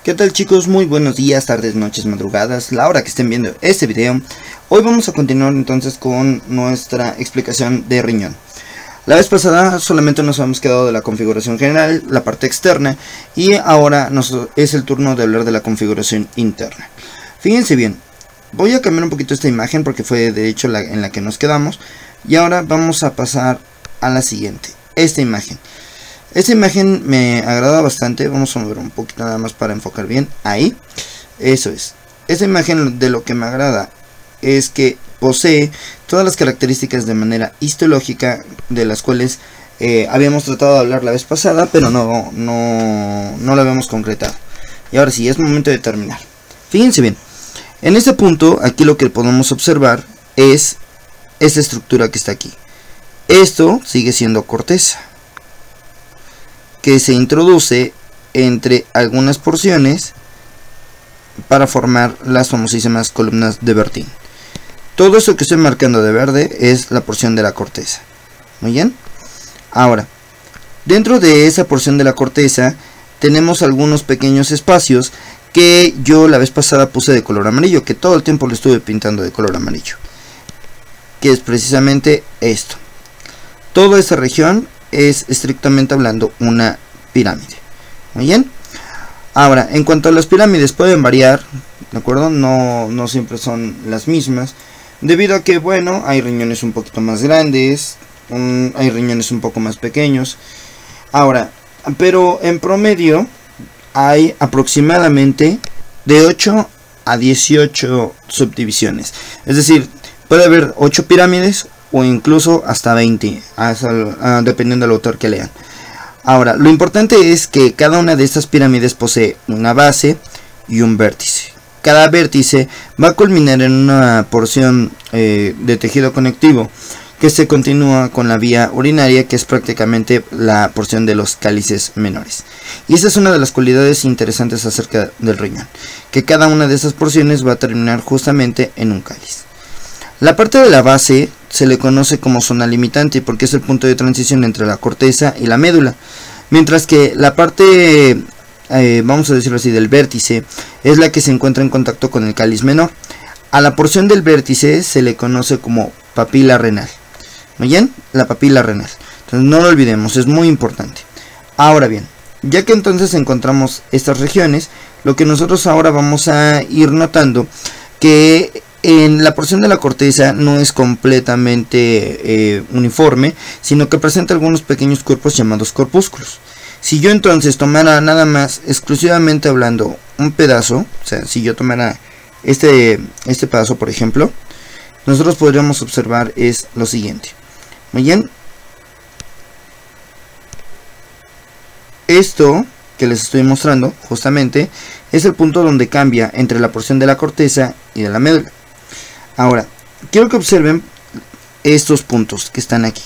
¿Qué tal, chicos? Muy buenos días, tardes, noches, madrugadas, la hora que estén viendo este video. Hoy vamos a continuar entonces con nuestra explicación de riñón. La vez pasada solamente nos habíamos quedado de la configuración general, la parte externa, y ahora es el turno de hablar de la configuración interna. Fíjense bien, voy a cambiar un poquito esta imagen porque fue de hecho en la que nos quedamos, y ahora vamos a pasar a la siguiente, esta imagen. Esta imagen me agrada bastante. Vamos a mover un poquito nada más para enfocar bien. Ahí, eso es. Esta imagen de lo que me agrada es que posee todas las características de manera histológica de las cuales habíamos tratado de hablar la vez pasada, pero no lo habíamos concretado. Y ahora sí, es momento de terminar. Fíjense bien, en este punto aquí lo que podemos observar es esta estructura que está aquí. Esto sigue siendo corteza, que se introduce entre algunas porciones para formar las famosísimas columnas de Bertin. Todo eso que estoy marcando de verde es la porción de la corteza. Muy bien. Ahora, dentro de esa porción de la corteza tenemos algunos pequeños espacios que yo la vez pasada puse de color amarillo, que todo el tiempo lo estuve pintando de color amarillo, que es precisamente esto. Toda esta región es estrictamente hablando una pirámide. Muy bien. Ahora, en cuanto a las pirámides, pueden variar, ¿de acuerdo? No siempre son las mismas, debido a que, bueno, hay riñones un poquito más grandes, hay riñones un poco más pequeños. Ahora, pero en promedio hay aproximadamente de 8 a 18 subdivisiones. Es decir, puede haber 8 pirámides o incluso hasta 20, dependiendo del autor que lean. Ahora, lo importante es que cada una de estas pirámides posee una base y un vértice. Cada vértice va a culminar en una porción de tejido conectivo que se continúa con la vía urinaria, que es prácticamente la porción de los cálices menores. Y esa es una de las cualidades interesantes acerca del riñón, que cada una de esas porciones va a terminar justamente en un cáliz. La parte de la base se le conoce como zona limitante porque es el punto de transición entre la corteza y la médula, mientras que la parte, vamos a decirlo así, del vértice es la que se encuentra en contacto con el cáliz menor. A la porción del vértice se le conoce como papila renal. ¿Muy bien? La papila renal. Entonces no lo olvidemos, es muy importante. Ahora bien, ya que entonces encontramos estas regiones, lo que nosotros ahora vamos a ir notando que en la porción de la corteza no es completamente uniforme, sino que presenta algunos pequeños cuerpos llamados corpúsculos. Si yo entonces tomara nada más, exclusivamente hablando, un pedazo, o sea, si yo tomara este pedazo por ejemplo, nosotros podríamos observar es lo siguiente. Muy bien. Esto que les estoy mostrando justamente es el punto donde cambia entre la porción de la corteza y de la médula. Ahora, quiero que observen estos puntos que están aquí.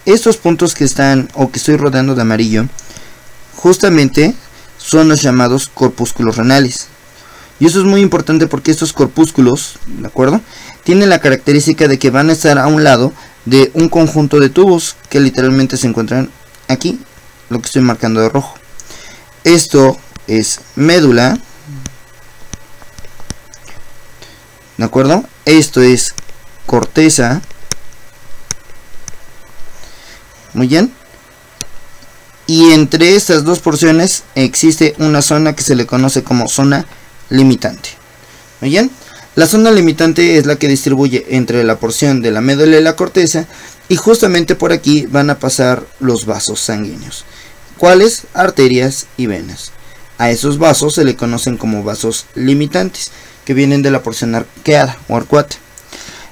Estos puntos que están, o que estoy rodeando de amarillo, justamente son los llamados corpúsculos renales. Y eso es muy importante porque estos corpúsculos, ¿de acuerdo?, tienen la característica de que van a estar a un lado de un conjunto de tubos que literalmente se encuentran aquí, lo que estoy marcando de rojo. Esto es médula, ¿de acuerdo? Esto es corteza. Muy bien. Y entre estas dos porciones existe una zona que se le conoce como zona limitante. Muy bien. La zona limitante es la que distribuye entre la porción de la médula y la corteza, y justamente por aquí van a pasar los vasos sanguíneos. ¿Cuáles? Arterias y venas. A esos vasos se le conocen como vasos limitantes, que vienen de la porción arqueada o arcuata.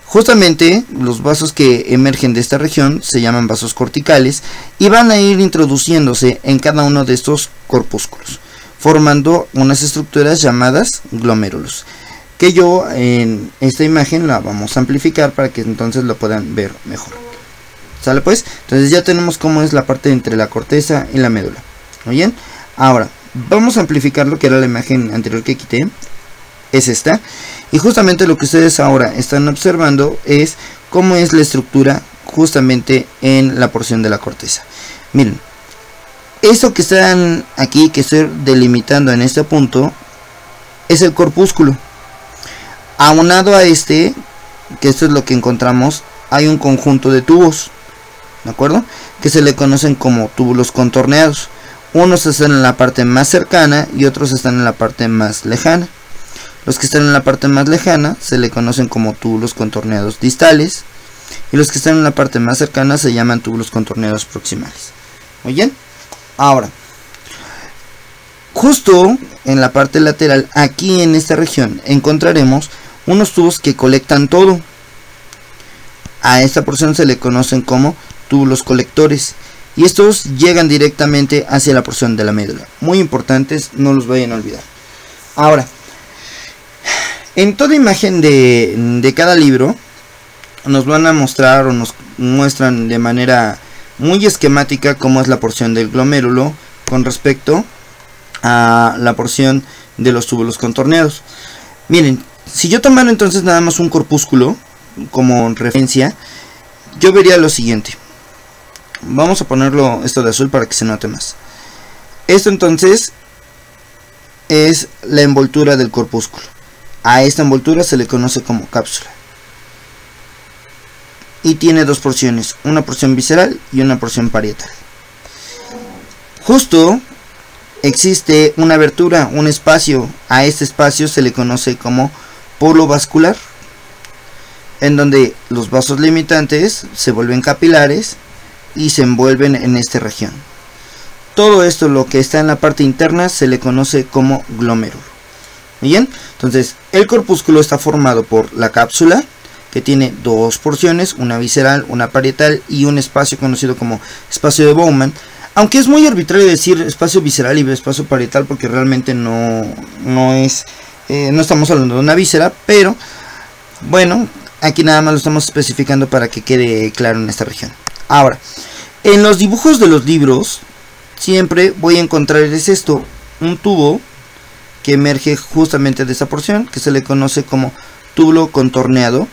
Justamente los vasos que emergen de esta región se llaman vasos corticales y van a ir introduciéndose en cada uno de estos corpúsculos, formando unas estructuras llamadas glomérulos, que yo en esta imagen la vamos a amplificar para que entonces lo puedan ver mejor. ¿Sale pues? Entonces ya tenemos cómo es la parte entre la corteza y la médula. ¿Muy bien? Ahora vamos a amplificar lo que era la imagen anterior que quité. Es esta, y justamente lo que ustedes ahora están observando es cómo es la estructura justamente en la porción de la corteza. Miren, Eso que están aquí, que estoy delimitando en este punto, es el corpúsculo. Aunado a este, que esto es lo que encontramos, hay un conjunto de tubos, ¿de acuerdo? Que se le conocen como túbulos contorneados. Unos están en la parte más cercana y otros están en la parte más lejana. Los que están en la parte más lejana se le conocen como túbulos contorneados distales, y los que están en la parte más cercana se llaman túbulos contorneados proximales. Muy bien. Ahora, justo en la parte lateral, aquí en esta región, encontraremos unos tubos que colectan todo. A esta porción se le conocen como túbulos colectores, y estos llegan directamente hacia la porción de la médula. Muy importantes, no los vayan a olvidar. Ahora, en toda imagen de cada libro nos van a mostrar o nos muestran de manera muy esquemática cómo es la porción del glomérulo con respecto a la porción de los túbulos contorneados. Miren, si yo tomara entonces nada más un corpúsculo como referencia, yo vería lo siguiente. Vamos a ponerlo esto de azul para que se note más. Esto entonces es la envoltura del corpúsculo. A esta envoltura se le conoce como cápsula. Y tiene dos porciones, una porción visceral y una porción parietal. Justo existe una abertura, un espacio. A este espacio se le conoce como polo vascular, en donde los vasos limitantes se vuelven capilares y se envuelven en esta región. Todo esto, lo que está en la parte interna, se le conoce como glomérulo. Bien, entonces el corpúsculo está formado por la cápsula, que tiene dos porciones, una visceral, una parietal y un espacio conocido como espacio de Bowman. Aunque es muy arbitrario decir espacio visceral y espacio parietal, porque realmente no estamos hablando de una víscera, pero bueno, aquí nada más lo estamos especificando para que quede claro en esta región. Ahora, en los dibujos de los libros siempre voy a encontrar esto, un tubo que emerge justamente de esa porción, que se le conoce como túbulo contorneado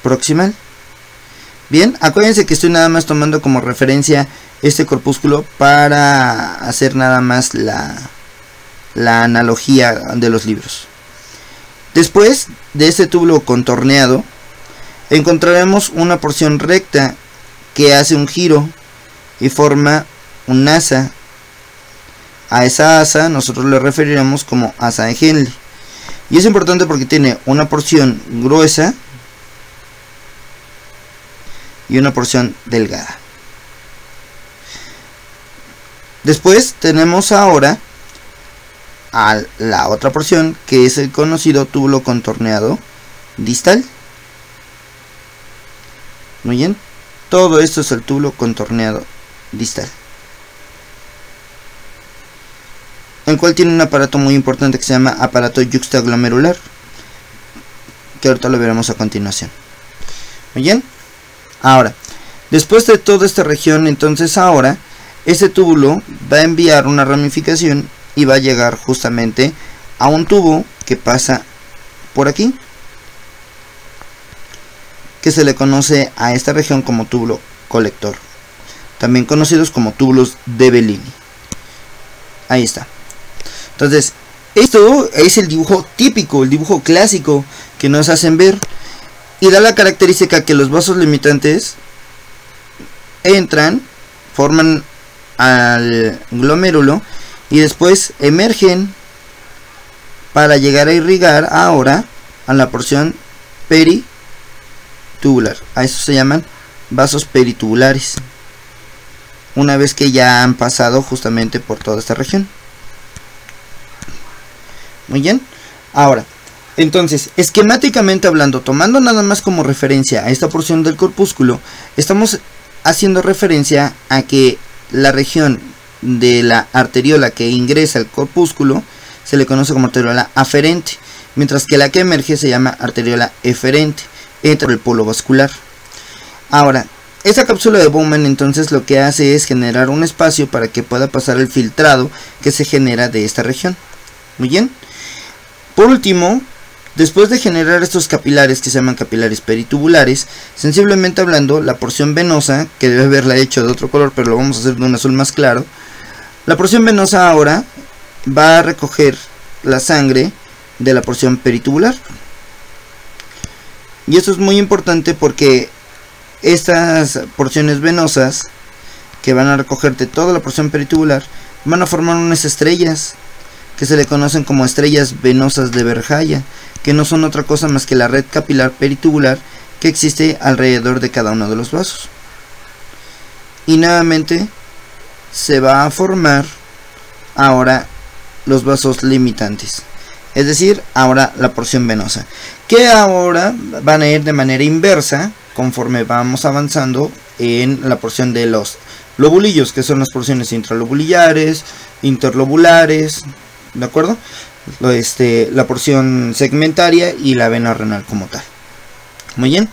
proximal. Bien, acuérdense que estoy nada más tomando como referencia este corpúsculo para hacer nada más la analogía de los libros. Después de este túbulo contorneado encontraremos una porción recta que hace un giro y forma un asa. A esa asa nosotros le referiremos como asa de Henle, y es importante porque tiene una porción gruesa y una porción delgada. Después tenemos ahora a la otra porción, que es el conocido túbulo contorneado distal. Muy bien, todo esto es el túbulo contorneado distal, el cual tiene un aparato muy importante que se llama aparato yuxtaglomerular, que ahorita lo veremos a continuación. Muy bien. Ahora, después de toda esta región, entonces ahora este túbulo va a enviar una ramificación y va a llegar justamente a un tubo que pasa por aquí, que se le conoce a esta región como túbulo colector, también conocidos como túbulos de Bellini. Ahí está. Entonces, esto es el dibujo típico, el dibujo clásico que nos hacen ver, y da la característica que los vasos limitantes entran, forman al glomérulo y después emergen para llegar a irrigar ahora a la porción peritubular. A eso se llaman vasos peritubulares, una vez que ya han pasado justamente por toda esta región. Muy bien. Ahora, entonces, esquemáticamente hablando, tomando nada más como referencia a esta porción del corpúsculo, estamos haciendo referencia a que la región de la arteriola que ingresa al corpúsculo se le conoce como arteriola aferente, mientras que la que emerge se llama arteriola eferente, entra el polo vascular. Ahora, esta cápsula de Bowman entonces lo que hace es generar un espacio para que pueda pasar el filtrado que se genera de esta región. Muy bien. Por último, Después de generar estos capilares que se llaman capilares peritubulares, sensiblemente hablando, la porción venosa, que debe haberla hecho de otro color, pero lo vamos a hacer de un azul más claro, la porción venosa ahora va a recoger la sangre de la porción peritubular. Y esto es muy importante porque estas porciones venosas que van a recogerte toda la porción peritubular van a formar unas estrellas que se le conocen como estrellas venosas de Berjaya, que no son otra cosa más que la red capilar peritubular que existe alrededor de cada uno de los vasos. Y nuevamente se va a formar ahora los vasos limitantes, es decir, ahora la porción venosa, que ahora van a ir de manera inversa conforme vamos avanzando en la porción de los lobulillos, que son las porciones intralobulares, interlobulares, ¿de acuerdo? La porción segmentaria y la vena renal como tal. Muy bien,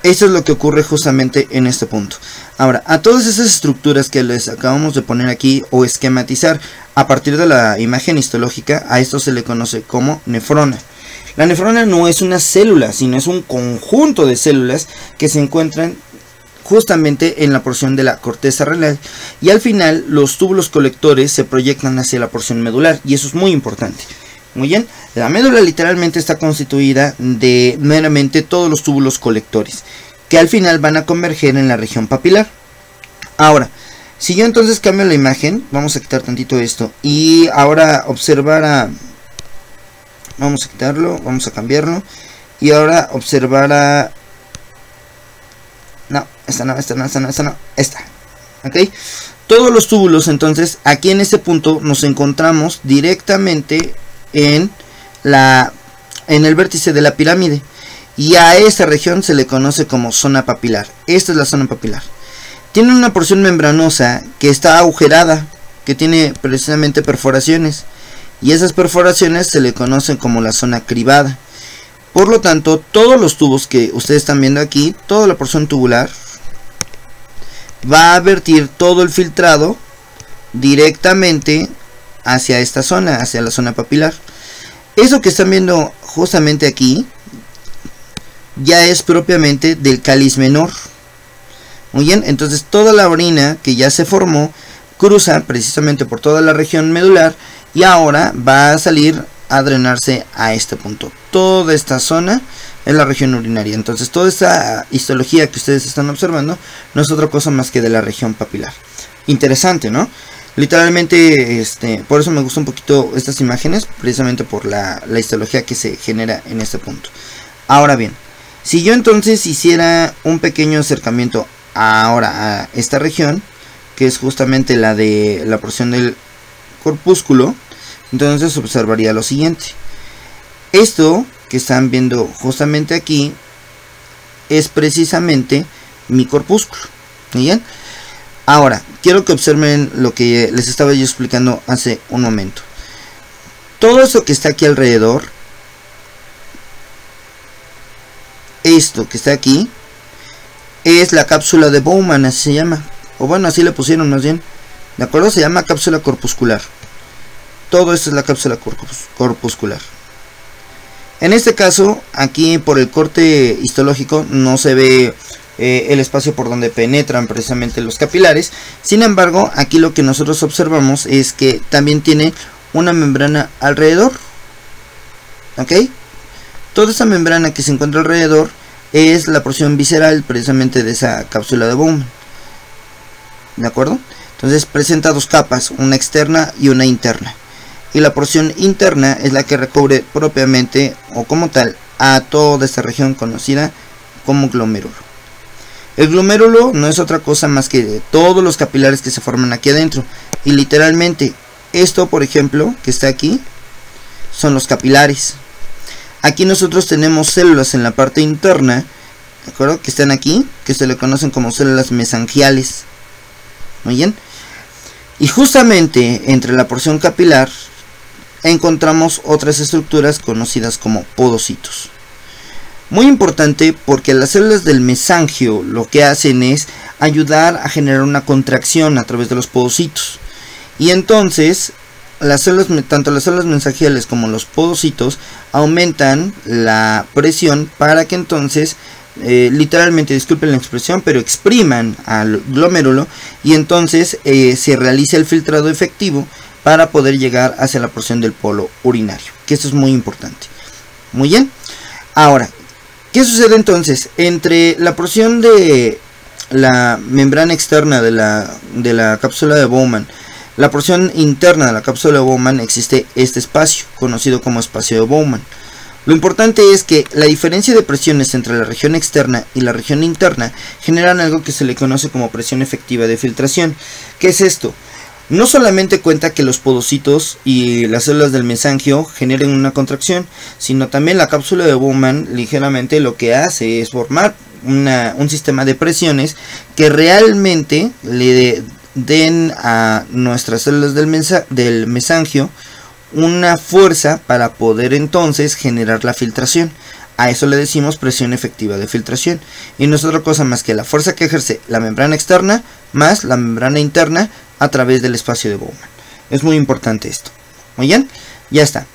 esto es lo que ocurre justamente en este punto. Ahora, a todas esas estructuras que les acabamos de poner aquí o esquematizar a partir de la imagen histológica, a esto se le conoce como nefrona. La nefrona no es una célula, sino es un conjunto de células que se encuentran justamente en la porción de la corteza renal, y al final los túbulos colectores se proyectan hacia la porción medular, y eso es muy importante. Muy bien, la médula literalmente está constituida de meramente todos los túbulos colectores, que al final van a converger en la región papilar. Ahora, si yo entonces cambio la imagen, vamos a quitar tantito esto, y ahora observar a... Vamos a quitarlo, vamos a cambiarlo, y ahora observar a... No, esta no, esta. ¿Ok? Todos los túbulos, entonces, aquí en este punto nos encontramos directamente en el vértice de la pirámide. Y a esta región se le conoce como zona papilar. Esta es la zona papilar. Tiene una porción membranosa que está agujerada, que tiene precisamente perforaciones. Y esas perforaciones se le conocen como la zona cribada. Por lo tanto, todos los tubos que ustedes están viendo aquí, toda la porción tubular, va a vertir todo el filtrado directamente hacia esta zona, hacia la zona papilar. Eso que están viendo justamente aquí, ya es propiamente del cáliz menor. Muy bien, entonces toda la orina que ya se formó, cruza precisamente por toda la región medular, y ahora va a salir a drenarse a este punto. Toda esta zona es la región urinaria. Entonces toda esta histología que ustedes están observando no es otra cosa más que de la región papilar. Interesante, ¿no? Literalmente, por eso me gustan un poquito estas imágenes, precisamente por la histología que se genera en este punto. Ahora bien, si yo entonces hiciera un pequeño acercamiento ahora a esta región, que es justamente la de la porción del corpúsculo, entonces observaría lo siguiente. Esto que están viendo justamente aquí es precisamente mi corpúsculo. ¿Bien? Ahora, quiero que observen lo que les estaba yo explicando hace un momento. Todo eso que está aquí alrededor, esto que está aquí, es la cápsula de Bowman, así se llama. O bueno, así le pusieron más bien. ¿De acuerdo? Se llama cápsula corpuscular. Todo esto es la cápsula corpuscular. En este caso, aquí por el corte histológico no se ve el espacio por donde penetran precisamente los capilares. Sin embargo, aquí lo que nosotros observamos es que también tiene una membrana alrededor. ¿Ok? Toda esa membrana que se encuentra alrededor es la porción visceral precisamente de esa cápsula de Bowman. ¿De acuerdo? Entonces presenta dos capas, una externa y una interna. Y la porción interna es la que recubre propiamente o como tal a toda esta región conocida como glomérulo. El glomérulo no es otra cosa más que de todos los capilares que se forman aquí adentro. Y literalmente esto, por ejemplo, que está aquí, son los capilares. Aquí nosotros tenemos células en la parte interna, ¿de acuerdo? Que están aquí, que se le conocen como células mesangiales. Muy bien. Y justamente entre la porción capilar encontramos otras estructuras conocidas como podocitos. Muy importante porque las células del mesangio lo que hacen es ayudar a generar una contracción a través de los podocitos. Y entonces tanto las células mensangiales como los podocitos aumentan la presión para que entonces literalmente, disculpen la expresión, pero expriman al glomérulo y entonces se realiza el filtrado efectivo para poder llegar hacia la porción del polo urinario, que eso es muy importante. Muy bien. Ahora, ¿qué sucede entonces? Entre la porción de la membrana externa de la cápsula de Bowman, la porción interna de la cápsula de Bowman, existe este espacio, conocido como espacio de Bowman. Lo importante es que la diferencia de presiones entre la región externa y la región interna generan algo que se le conoce como presión efectiva de filtración. ¿Qué es esto? No solamente cuenta que los podocitos y las células del mesangio generen una contracción, sino también la cápsula de Bowman ligeramente lo que hace es formar un sistema de presiones que realmente le den a nuestras células del mesangio una fuerza para poder entonces generar la filtración. A eso le decimos presión efectiva de filtración, y no es otra cosa más que la fuerza que ejerce la membrana externa más la membrana interna a través del espacio de Bowman. Es muy importante esto. Muy bien, ya está.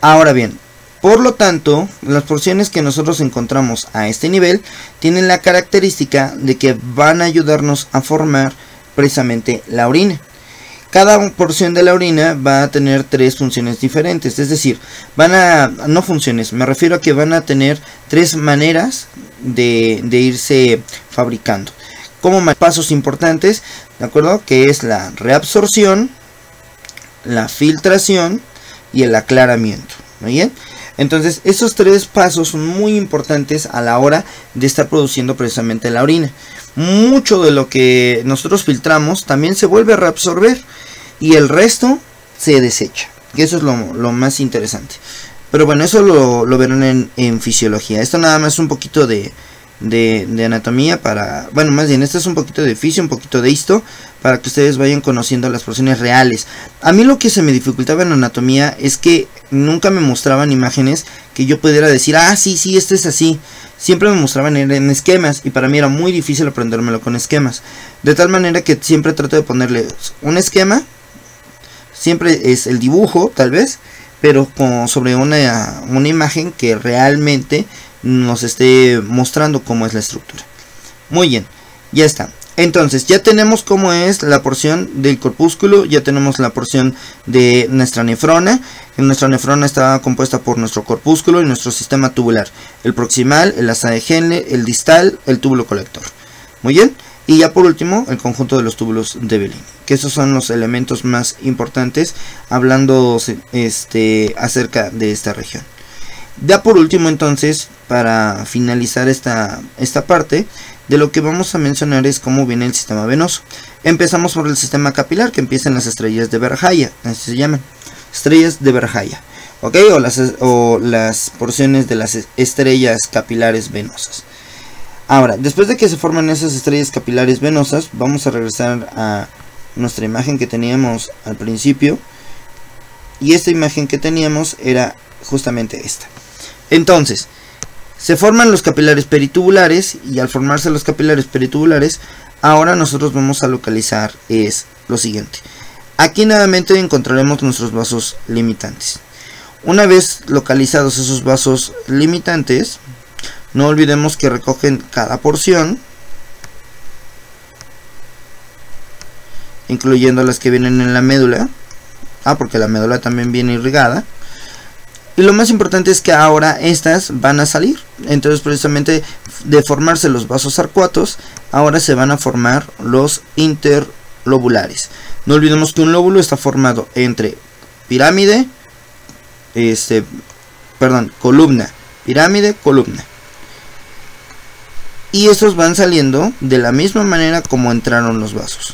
Ahora bien, por lo tanto, las porciones que nosotros encontramos a este nivel tienen la característica de que van a ayudarnos a formar precisamente la orina. Cada porción de la orina va a tener tres funciones diferentes, es decir, no funciones, me refiero a que van a tener tres maneras de irse fabricando. Como pasos importantes, ¿de acuerdo? Que es la reabsorción, la filtración y el aclaramiento. ¿Muy bien? Entonces, esos tres pasos son muy importantes a la hora de estar produciendo precisamente la orina. Mucho de lo que nosotros filtramos también se vuelve a reabsorber y el resto se desecha. Y eso es lo más interesante. Pero bueno, eso lo verán en fisiología. Esto nada más es un poquito de anatomía para... Bueno, más bien, esto es un poquito de fisio, un poquito de histo, para que ustedes vayan conociendo las porciones reales. A mí lo que se me dificultaba en anatomía es que nunca me mostraban imágenes que yo pudiera decir, ah, sí, este es así. Siempre me mostraban en esquemas y para mí era muy difícil aprendérmelo con esquemas. De tal manera que siempre trato de ponerle un esquema, siempre es el dibujo tal vez, pero como sobre una imagen que realmente nos esté mostrando cómo es la estructura. Muy bien, ya está. Entonces ya tenemos cómo es la porción del corpúsculo, ya tenemos la porción de nuestra nefrona. Nuestra nefrona está compuesta por nuestro corpúsculo y nuestro sistema tubular, el proximal, el asa de Henle, el distal, el túbulo colector. Muy bien, y ya por último el conjunto de los túbulos de Bellini, que esos son los elementos más importantes hablando acerca de esta región. Ya por último, entonces, para finalizar esta parte, de lo que vamos a mencionar es cómo viene el sistema venoso. Empezamos por el sistema capilar, que empieza en las estrellas de Verhaya, así se llaman, estrellas de Verhaya, ¿ok? O las porciones de las estrellas capilares venosas. Ahora, después de que se forman esas estrellas capilares venosas, vamos a regresar a nuestra imagen que teníamos al principio. Y esta imagen que teníamos era justamente esta. Entonces, se forman los capilares peritubulares y al formarse los capilares peritubulares, ahora nosotros vamos a localizar lo siguiente. Aquí nuevamente encontraremos nuestros vasos limitantes. Una vez localizados esos vasos limitantes, no olvidemos que recogen cada porción, incluyendo las que vienen en la médula. Porque la médula también viene irrigada. Y lo más importante es que ahora estas van a salir. Entonces, precisamente de formarse los vasos arcuatos, ahora se van a formar los interlobulares. No olvidemos que un lóbulo está formado entre columna, pirámide, columna. Y estos van saliendo de la misma manera como entraron los vasos.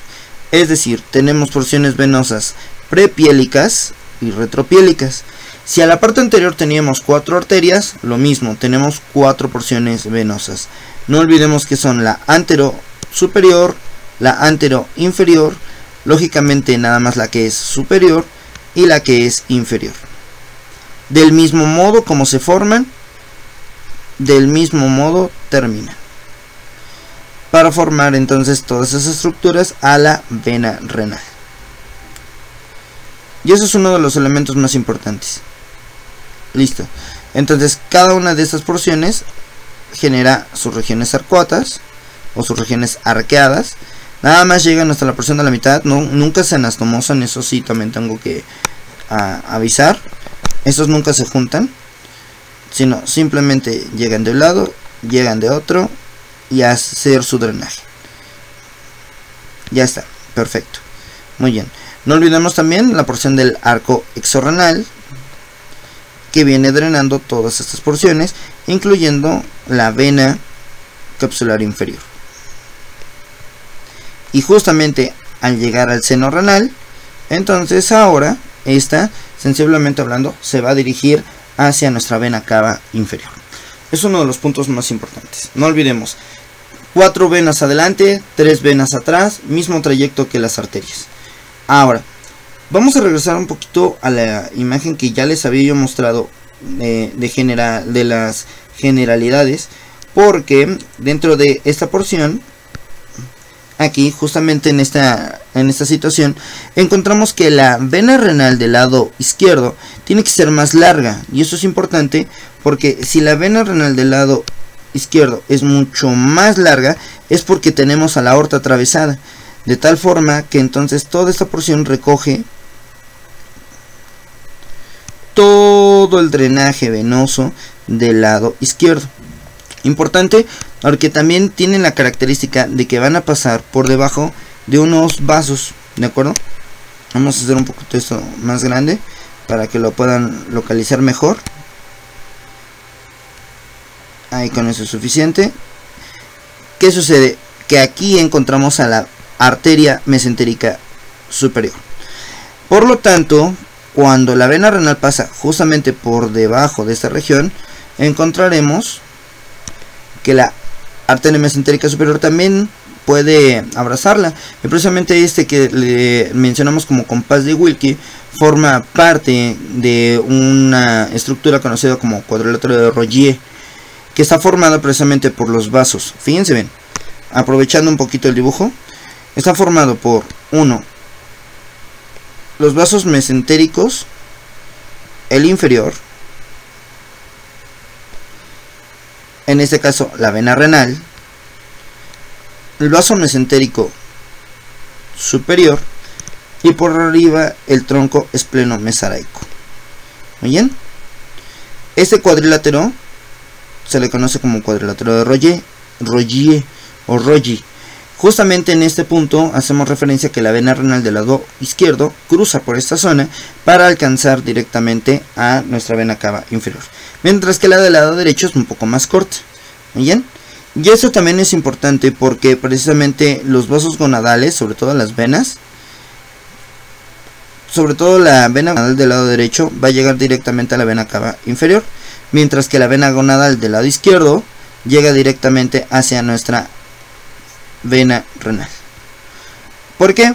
Es decir, tenemos porciones venosas prepiélicas y retropiélicas. Si a la parte anterior teníamos 4 arterias, lo mismo, tenemos 4 porciones venosas. No olvidemos que son la antero superior, la antero inferior, lógicamente nada más la que es superior y la que es inferior. Del mismo modo como se forman, del mismo modo terminan, para formar entonces todas esas estructuras a la vena renal. Y eso es uno de los elementos más importantes. Listo. Entonces cada una de estas porciones genera sus regiones arcuatas o sus regiones arqueadas. Nada más llegan hasta la porción de la mitad, nunca se anastomosan, eso sí también tengo que avisar. Esos nunca se juntan, sino simplemente llegan de un lado, llegan de otro y hacer su drenaje. Ya está, perfecto. Muy bien. No olvidemos también la porción del arco exorrenal, que viene drenando todas estas porciones, incluyendo la vena capsular inferior. Y justamente al llegar al seno renal, entonces ahora esta, sensiblemente hablando, se va a dirigir hacia nuestra vena cava inferior. Es uno de los puntos más importantes. No olvidemos, 4 venas adelante, 3 venas atrás, mismo trayecto que las arterias. Ahora, vamos a regresar un poquito a la imagen que ya les había yo mostrado de las generalidades, porque dentro de esta porción, aquí justamente en esta situación, encontramos que la vena renal del lado izquierdo tiene que ser más larga, y eso es importante porque si la vena renal del lado izquierdo es mucho más larga, es porque tenemos a la aorta atravesada, de tal forma que entonces toda esta porción recoge todo el drenaje venoso del lado izquierdo. Importante porque también tienen la característica de que van a pasar por debajo de unos vasos, ¿de acuerdo? Vamos a hacer un poquito esto más grande para que lo puedan localizar mejor. Ahí con eso es suficiente. ¿Qué sucede? Que aquí encontramos a la arteria mesentérica superior. Por lo tanto, cuando la vena renal pasa justamente por debajo de esta región, encontraremos que la arteria mesentérica superior también puede abrazarla. Y precisamente este que le mencionamos como compás de Wilkie forma parte de una estructura conocida como cuadrilátero de Rogier, que está formada precisamente por los vasos. Fíjense bien, aprovechando un poquito el dibujo, está formado por los vasos mesentéricos, el inferior, en este caso la vena renal, el vaso mesentérico superior y por arriba el tronco espleno-mesaraico. Muy bien, este cuadrilátero se le conoce como cuadrilátero de Rogier. Justamente en este punto hacemos referencia a que la vena renal del lado izquierdo cruza por esta zona para alcanzar directamente a nuestra vena cava inferior, mientras que la del lado derecho es un poco más corta. Muy bien, y eso también es importante porque precisamente los vasos gonadales, sobre todo las venas, sobre todo la vena gonadal del lado derecho va a llegar directamente a la vena cava inferior, mientras que la vena gonadal del lado izquierdo llega directamente hacia nuestra vena renal. ¿Por qué?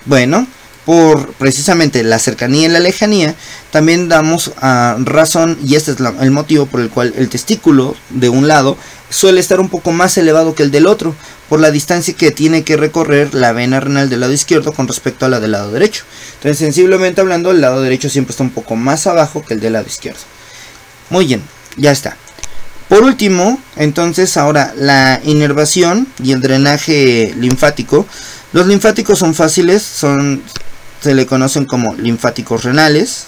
Bueno, por precisamente la cercanía y la lejanía, también damos razón, y este es el motivo por el cual el testículo de un lado suele estar un poco más elevado que el del otro, por la distancia que tiene que recorrer la vena renal del lado izquierdo con respecto a la del lado derecho. Entonces, sensiblemente hablando, el lado derecho siempre está un poco más abajo que el del lado izquierdo. Muy bien, ya está. Por último, entonces ahora la inervación y el drenaje linfático. Los linfáticos son fáciles, se le conocen como linfáticos renales,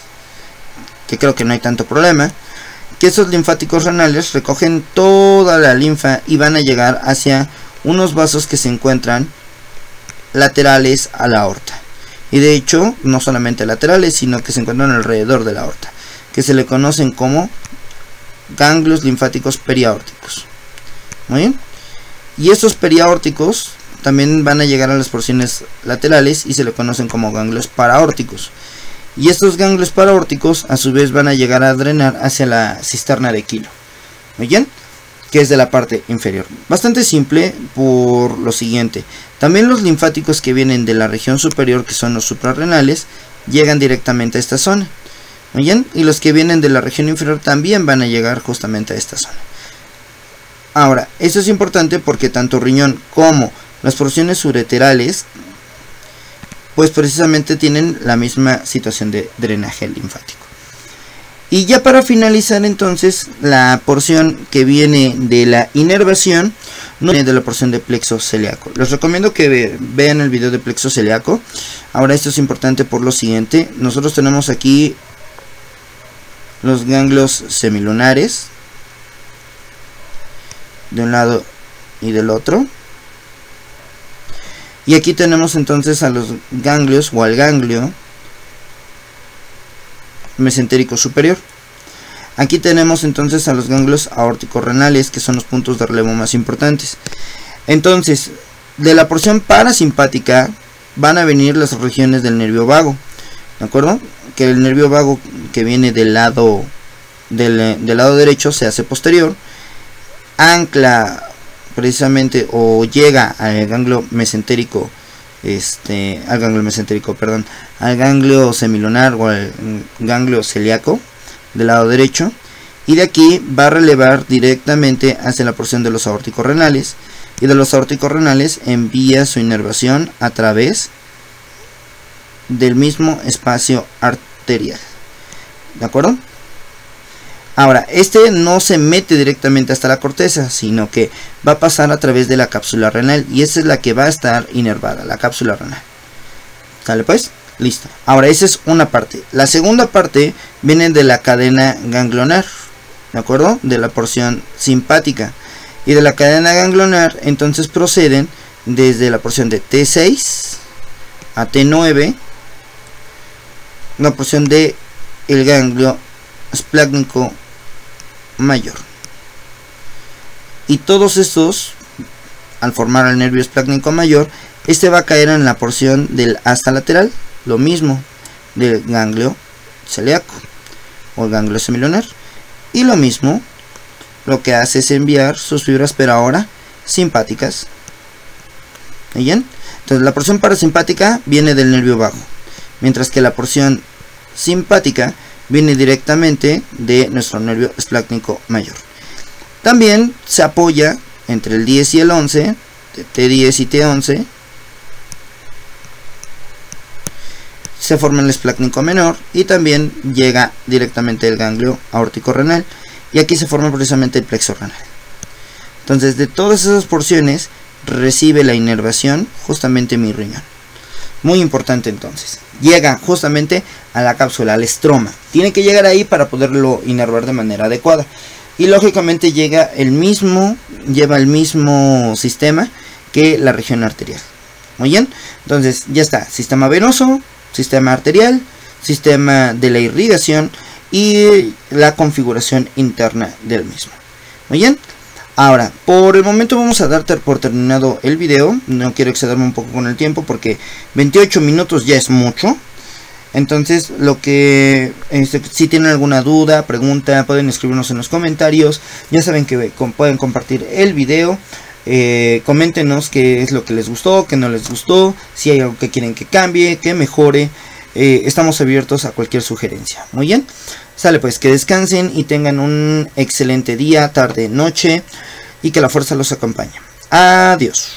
que creo que no hay tanto problema. Que esos linfáticos renales recogen toda la linfa y van a llegar hacia unos vasos que se encuentran laterales a la aorta. Y de hecho, no solamente laterales, sino que se encuentran alrededor de la aorta, que se le conocen como ganglios linfáticos periaórticos. Muy bien. Y estos periaórticos también van a llegar a las porciones laterales y se le conocen como ganglios paraórticos. Y estos ganglios paraórticos a su vez van a llegar a drenar hacia la cisterna de Kilo. Muy bien, que es de la parte inferior. Bastante simple por lo siguiente. También los linfáticos que vienen de la región superior, que son los suprarrenales, llegan directamente a esta zona. Muy bien, y los que vienen de la región inferior también van a llegar justamente a esta zona. Ahora, esto es importante porque tanto riñón como las porciones ureterales pues precisamente tienen la misma situación de drenaje linfático. Y ya para finalizar entonces la porción que viene de la inervación, no viene de la porción de plexo celíaco. Les recomiendo que vean el video de plexo celíaco. Ahora esto es importante por lo siguiente. Nosotros tenemos aquí los ganglios semilunares de un lado y del otro. Y aquí tenemos entonces a los ganglios o al ganglio mesentérico superior. Aquí tenemos entonces a los ganglios aórtico-renales, que son los puntos de relevo más importantes. Entonces, de la porción parasimpática van a venir las regiones del nervio vago, ¿de acuerdo? Que el nervio vago que viene del lado derecho se hace posterior, ancla precisamente o llega al ganglio mesentérico, al ganglio semilunar o al ganglio celíaco del lado derecho, y de aquí va a relevar directamente hacia la porción de los aórticos renales, y de los aórticos renales envía su inervación a través del mismo espacio arterial, ¿de acuerdo? Ahora, este no se mete directamente hasta la corteza, sino que va a pasar a través de la cápsula renal, y esa es la que va a estar inervada, la cápsula renal. ¿Sale pues? Listo. Ahora, esa es una parte. La segunda parte viene de la cadena ganglionar, ¿de acuerdo? De la porción simpática. Y de la cadena ganglionar, entonces proceden desde la porción de T6 a T9, la porción de el ganglio esplácnico mayor. Y todos estos, al formar el nervio esplácnico mayor, este va a caer en la porción del asta lateral, lo mismo del ganglio celíaco o el ganglio semilunar, y lo mismo lo que hace es enviar sus fibras, pero ahora simpáticas. ¿Muy bien? Entonces la porción parasimpática viene del nervio vago, mientras que la porción simpática viene directamente de nuestro nervio esplácnico mayor. También se apoya entre el 10 y el 11, T10 y T11, se forma el esplácnico menor, y también llega directamente el ganglio aórtico renal, y aquí se forma precisamente el plexo renal. Entonces, de todas esas porciones recibe la inervación justamente mi riñón. Muy importante, entonces llega justamente a la cápsula, al estroma. Tiene que llegar ahí para poderlo inervar de manera adecuada, y lógicamente lleva el mismo sistema que la región arterial. Muy bien, entonces ya está: sistema venoso, sistema arterial, sistema de la irrigación y la configuración interna del mismo. Muy bien. Ahora, por el momento vamos a dar por terminado el video. No quiero excederme un poco con el tiempo, porque 28 minutos ya es mucho. Entonces, lo que si tienen alguna duda, pregunta, pueden escribirnos en los comentarios. Ya saben que pueden compartir el video. Coméntenos qué es lo que les gustó, qué no les gustó, si hay algo que quieren que cambie, que mejore. Estamos abiertos a cualquier sugerencia. Muy bien. Sale pues, que descansen y tengan un excelente día, tarde, noche, y que la fuerza los acompañe. Adiós.